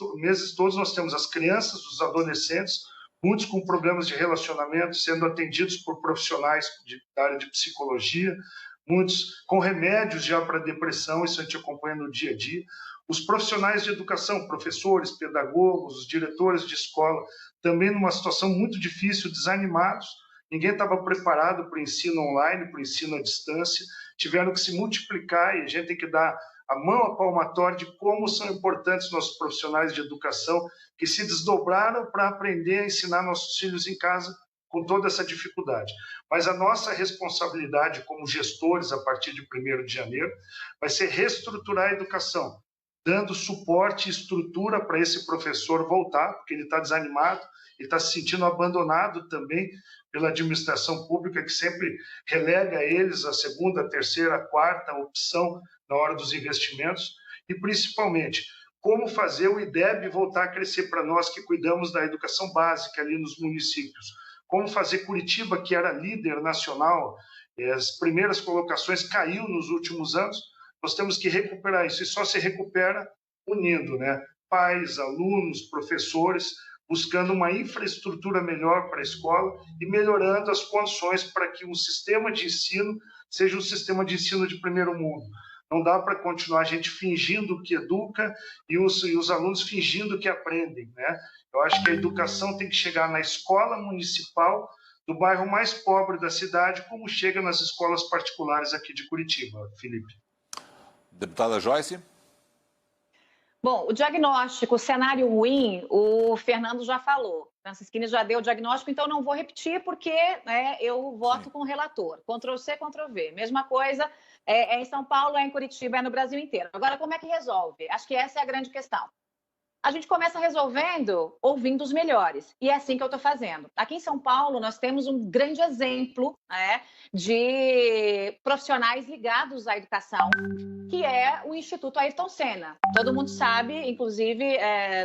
todos, nós temos as crianças, os adolescentes, muitos com problemas de relacionamento, sendo atendidos por profissionais da área de psicologia, muitos com remédios já para depressão, isso a gente acompanha no dia a dia. Os profissionais de educação, professores, pedagogos, os diretores de escola, também numa situação muito difícil, desanimados. Ninguém estava preparado para o ensino online, para o ensino à distância. Tiveram que se multiplicar e a gente tem que dar a mão à palmatória de como são importantes nossos profissionais de educação que se desdobraram para aprender a ensinar nossos filhos em casa com toda essa dificuldade. Mas a nossa responsabilidade como gestores a partir de 1º de janeiro vai ser reestruturar a educação, dando suporte e estrutura para esse professor voltar, porque ele está desanimado, ele está se sentindo abandonado também pela administração pública, que sempre relega eles a segunda, a terceira, a quarta opção na hora dos investimentos, e principalmente como fazer o IDEB voltar a crescer para nós que cuidamos da educação básica ali nos municípios, como fazer Curitiba, que era líder nacional, as primeiras colocações caiu nos últimos anos, nós temos que recuperar isso, e só se recupera unindo, pais, alunos, professores, buscando uma infraestrutura melhor para a escola e melhorando as condições para que um sistema de ensino seja um sistema de ensino de primeiro mundo. Não dá para continuar a gente fingindo que educa e os alunos fingindo que aprendem, Eu acho que a educação tem que chegar na escola municipal do bairro mais pobre da cidade, como chega nas escolas particulares aqui de Curitiba, Felipe. Deputada Joyce? Bom, o diagnóstico, o cenário ruim, o Fernando já falou. Francischini já deu o diagnóstico, então não vou repetir porque eu voto com o relator. Ctrl+C, Ctrl+V. Mesma coisa é em São Paulo, é em Curitiba, é no Brasil inteiro. Agora, como é que resolve? Acho que essa é a grande questão. A gente começa resolvendo ouvindo os melhores. E é assim que eu estou fazendo. Aqui em São Paulo, nós temos um grande exemplo de profissionais ligados à educação, que é o Instituto Ayrton Senna. Todo mundo sabe, inclusive,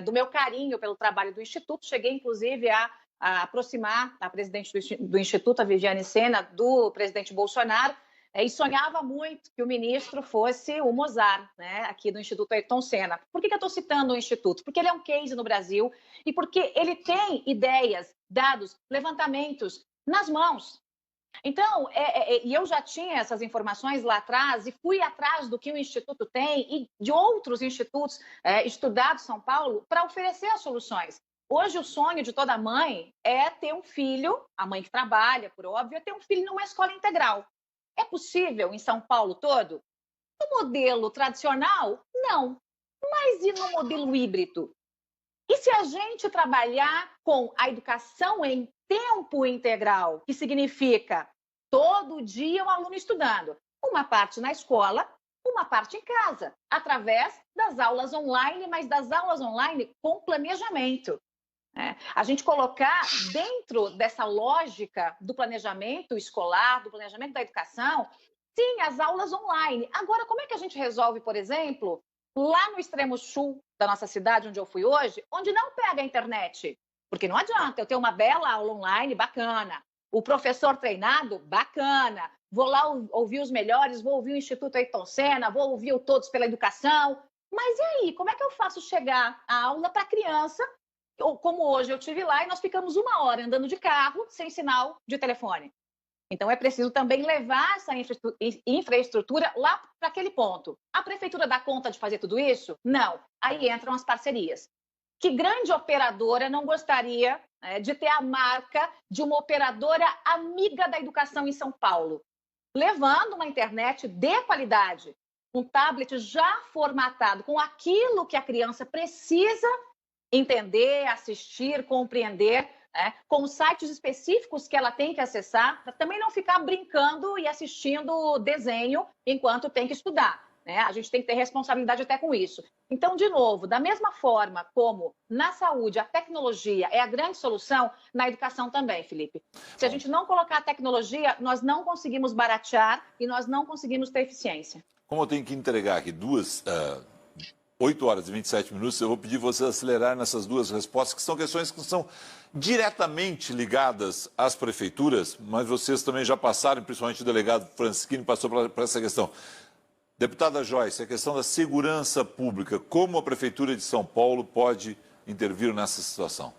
do meu carinho pelo trabalho do Instituto. Cheguei, inclusive, a aproximar a presidente do Instituto, a Viviane Senna, do presidente Bolsonaro, e sonhava muito que o ministro fosse o Mozart, né, aqui do Instituto Ayrton Senna. Por que eu estou citando o Instituto? Porque ele é um case no Brasil e porque ele tem ideias, dados, levantamentos nas mãos. Então, e eu já tinha essas informações lá atrás e fui atrás do que o Instituto tem e de outros institutos estudados em São Paulo para oferecer as soluções. Hoje, o sonho de toda mãe é ter um filho, a mãe que trabalha, por óbvio, é ter um filho numa escola integral. É possível em São Paulo todo? No modelo tradicional, não. Mas e no modelo híbrido? E se a gente trabalhar com a educação em tempo integral, que significa todo dia o aluno estudando, uma parte na escola, uma parte em casa, através das aulas online, mas das aulas online com planejamento. A gente colocar dentro dessa lógica do planejamento escolar, do planejamento da educação, sim, as aulas online. Agora, como é que a gente resolve, por exemplo, lá no extremo sul da nossa cidade, onde eu fui hoje, onde não pega a internet? Porque não adianta eu ter uma bela aula online, bacana, o professor treinado, bacana, vou lá ouvir os melhores, vou ouvir o Instituto Ayrton Senna, vou ouvir o Todos pela Educação. Mas e aí, como é que eu faço chegar a aula para a criança? Como hoje eu estive lá e nós ficamos 1 hora andando de carro sem sinal de telefone. Então é preciso também levar essa infraestrutura lá para aquele ponto. A prefeitura dá conta de fazer tudo isso? Não. Aí entram as parcerias. Que grande operadora não gostaria de ter a marca de uma operadora amiga da educação em São Paulo, levando uma internet de qualidade, um tablet já formatado com aquilo que a criança precisa entender, assistir, compreender, com sites específicos que ela tem que acessar, para também não ficar brincando e assistindo desenho enquanto tem que estudar. A gente tem que ter responsabilidade até com isso. Então, de novo, da mesma forma como na saúde a tecnologia é a grande solução, na educação também, Felipe. Se a gente não colocar a tecnologia, nós não conseguimos baratear e nós não conseguimos ter eficiência. Como eu tenho que entregar aqui 8 horas e 27 minutos, eu vou pedir vocês acelerarem nessas duas respostas, que são questões que são diretamente ligadas às prefeituras, mas vocês também já passaram, principalmente o delegado Francisquini passou por essa questão. Deputada Joyce, a questão da segurança pública, como a Prefeitura de São Paulo pode intervir nessa situação?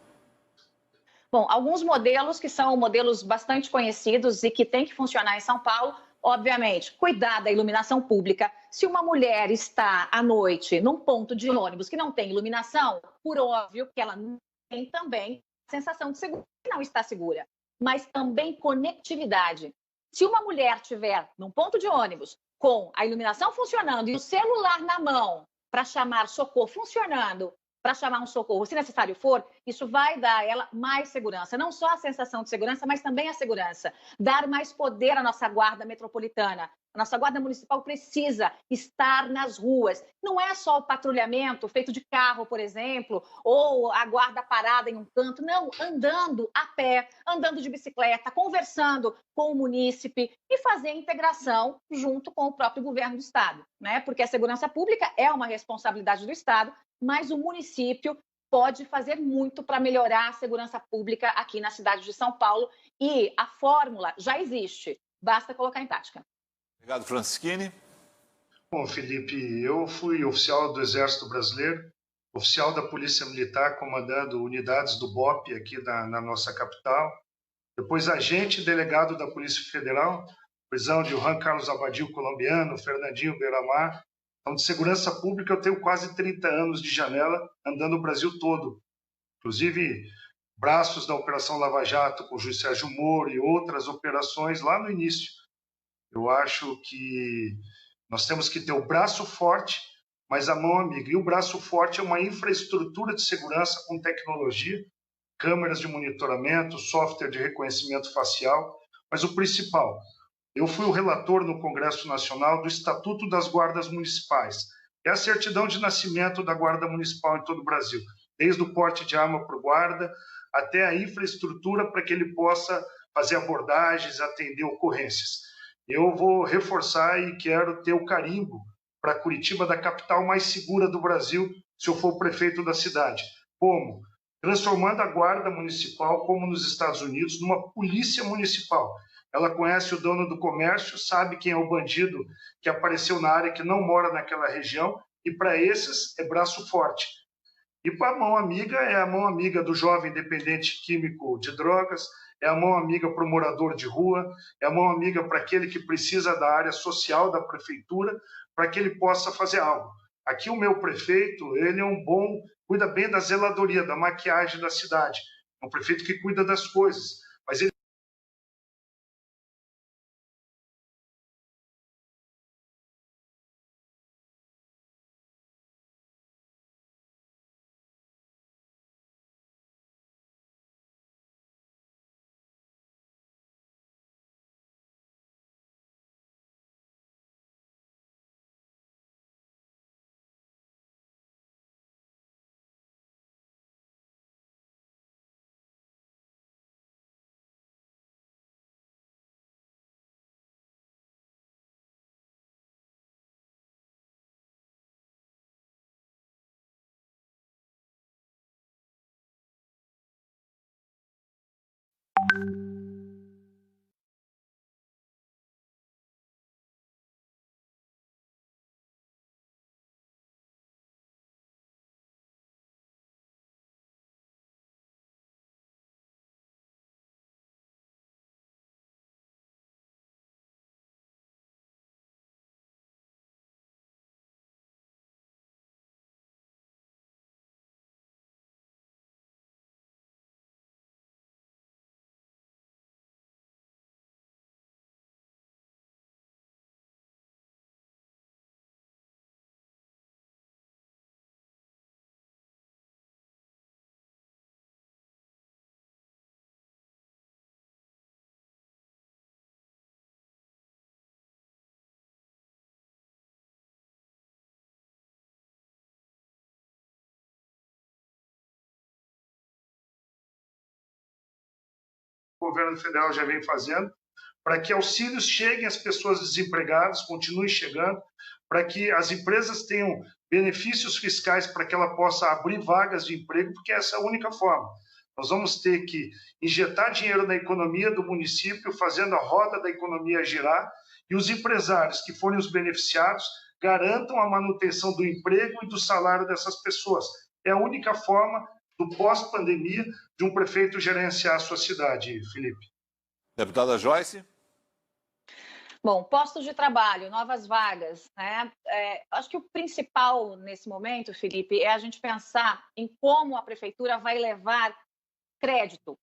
Bom, alguns modelos que são modelos bastante conhecidos e que têm que funcionar em São Paulo, obviamente, cuidar da iluminação pública. Se uma mulher está à noite num ponto de ônibus que não tem iluminação, por óbvio que ela não tem também a sensação de segurança, não está segura, mas também conectividade. Se uma mulher estiver num ponto de ônibus com a iluminação funcionando e o celular na mão para chamar socorro funcionando, para chamar um socorro, se necessário for, isso vai dar a ela mais segurança. Não só a sensação de segurança, mas também a segurança. Dar mais poder à nossa guarda metropolitana. A nossa guarda municipal precisa estar nas ruas. Não é só o patrulhamento feito de carro, por exemplo, ou a guarda parada em um canto. Não, andando a pé, andando de bicicleta, conversando com o munícipe e fazer a integração junto com o próprio governo do Estado, né? Porque a segurança pública é uma responsabilidade do Estado, mas o município pode fazer muito para melhorar a segurança pública aqui na cidade de São Paulo e a fórmula já existe, basta colocar em prática. Obrigado, Francisquini. Bom, Felipe, eu fui oficial do Exército Brasileiro, oficial da Polícia Militar, comandando unidades do BOP aqui na nossa capital, depois agente delegado da Polícia Federal, prisão de Juan Carlos Abadio, colombiano, Fernandinho Beiramar. Então, de segurança pública, eu tenho quase 30 anos de janela, andando o Brasil todo. Inclusive, braços da Operação Lava Jato, com o juiz Sérgio Moro e outras operações lá no início. Eu acho que nós temos que ter o braço forte, mas a mão amiga. E o braço forte é uma infraestrutura de segurança com tecnologia, câmeras de monitoramento, software de reconhecimento facial. Mas o principal, eu fui o relator no Congresso Nacional do Estatuto das Guardas Municipais. É a certidão de nascimento da Guarda Municipal em todo o Brasil, desde o porte de arma para o guarda até a infraestrutura para que ele possa fazer abordagens, atender ocorrências. Eu vou reforçar e quero ter o carimbo para Curitiba da capital mais segura do Brasil, se eu for o prefeito da cidade. Como? Transformando a Guarda Municipal, como nos Estados Unidos, numa polícia municipal. ela conhece o dono do comércio, sabe quem é o bandido que apareceu na área, que não mora naquela região, e para esses é braço forte. E para a mão amiga, é a mão amiga do jovem dependente químico de drogas, é a mão amiga para o morador de rua, é a mão amiga para aquele que precisa da área social da prefeitura, para que ele possa fazer algo. Aqui o meu prefeito, ele é um bom, cuida bem da zeladoria, da maquiagem da cidade. É um prefeito que cuida das coisas, mas ele... O governo federal já vem fazendo, para que auxílios cheguem às pessoas desempregadas, continuem chegando, para que as empresas tenham benefícios fiscais para que ela possa abrir vagas de emprego, porque essa é a única forma. Nós vamos ter que injetar dinheiro na economia do município, fazendo a roda da economia girar, e os empresários que forem os beneficiados garantam a manutenção do emprego e do salário dessas pessoas. É a única forma do pós-pandemia de um prefeito gerenciar a sua cidade, Felipe. Deputada Joyce. Bom, postos de trabalho, novas vagas, né? Acho que o principal nesse momento, Felipe, é a gente pensar em como a prefeitura vai levar crédito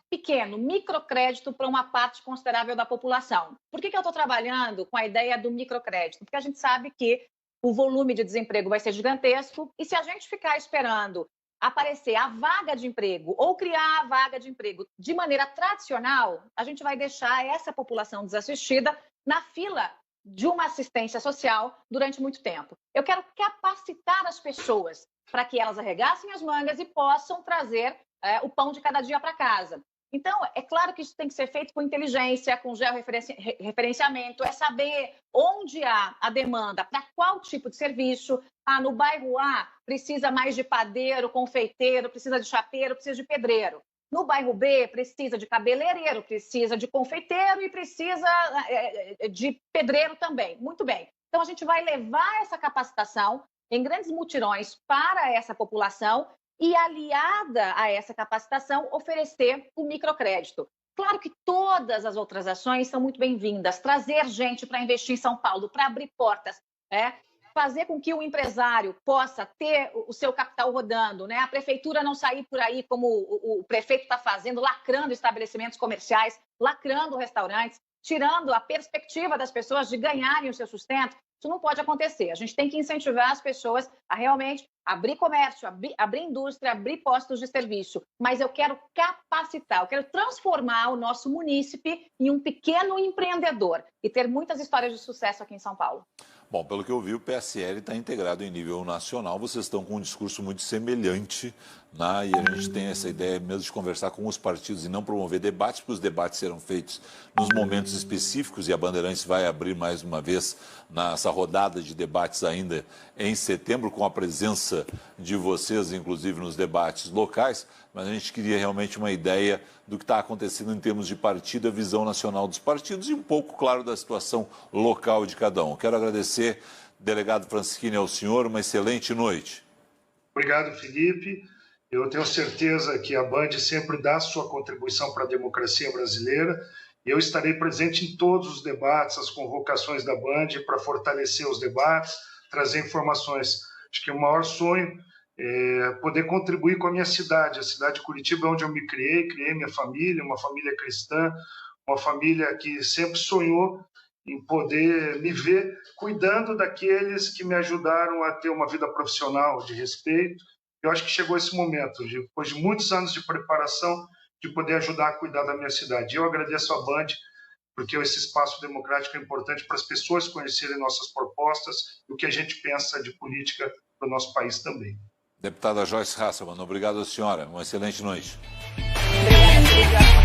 pequeno, microcrédito para uma parte considerável da população. Por que eu estou trabalhando com a ideia do microcrédito? Porque a gente sabe que o volume de desemprego vai ser gigantesco e se a gente ficar esperando aparecer a vaga de emprego ou criar a vaga de emprego de maneira tradicional, a gente vai deixar essa população desassistida na fila de uma assistência social durante muito tempo. Eu quero capacitar as pessoas para que elas arregassem as mangas e possam trazer o pão de cada dia para casa. Então, é claro que isso tem que ser feito com inteligência, com georreferenciamento, é saber onde há a demanda, para qual tipo de serviço. No bairro A precisa mais de padeiro, confeiteiro, precisa de chapeiro, precisa de pedreiro. No bairro B precisa de cabeleireiro, precisa de confeiteiro e precisa de pedreiro também. Muito bem. Então, a gente vai levar essa capacitação em grandes mutirões para essa população e, aliada a essa capacitação, oferecer o microcrédito. Claro que todas as outras ações são muito bem-vindas. Trazer gente para investir em São Paulo, para abrir portas, fazer com que o empresário possa ter o seu capital rodando, né? A prefeitura não sair por aí como o prefeito está fazendo, lacrando estabelecimentos comerciais, lacrando restaurantes, tirando a perspectiva das pessoas de ganharem o seu sustento. Isso não pode acontecer. A gente tem que incentivar as pessoas a realmente abrir comércio, abrir indústria, abrir postos de serviço. Mas eu quero capacitar, eu quero transformar o nosso munícipe em um pequeno empreendedor e ter muitas histórias de sucesso aqui em São Paulo. Bom, pelo que eu vi, o PSL está integrado em nível nacional. Vocês estão com um discurso muito semelhante né? E a gente tem essa ideia mesmo de conversar com os partidos e não promover debates, porque os debates serão feitos nos momentos específicos e a Bandeirantes vai abrir mais uma vez nessa rodada de debates ainda em setembro, com a presença de vocês, inclusive nos debates locais, mas a gente queria realmente uma ideia do que está acontecendo em termos de partido, a visão nacional dos partidos e um pouco, claro, da situação local de cada um. Quero agradecer, delegado Francisquini, ao senhor, uma excelente noite. Obrigado, Felipe. Eu tenho certeza que a Band sempre dá sua contribuição para a democracia brasileira. Eu estarei presente em todos os debates, as convocações da Band, para fortalecer os debates, trazer informações. Acho que o maior sonho é poder contribuir com a minha cidade. A cidade de Curitiba é onde eu me criei minha família, uma família cristã, uma família que sempre sonhou em poder me ver cuidando daqueles que me ajudaram a ter uma vida profissional de respeito. Eu acho que chegou esse momento, depois de muitos anos de preparação, de poder ajudar a cuidar da minha cidade. Eu agradeço a Band, porque esse espaço democrático é importante para as pessoas conhecerem nossas propostas e o que a gente pensa de política para o nosso país também. Deputada Joyce Hasselmann, obrigado à senhora. Uma excelente noite. Obrigada.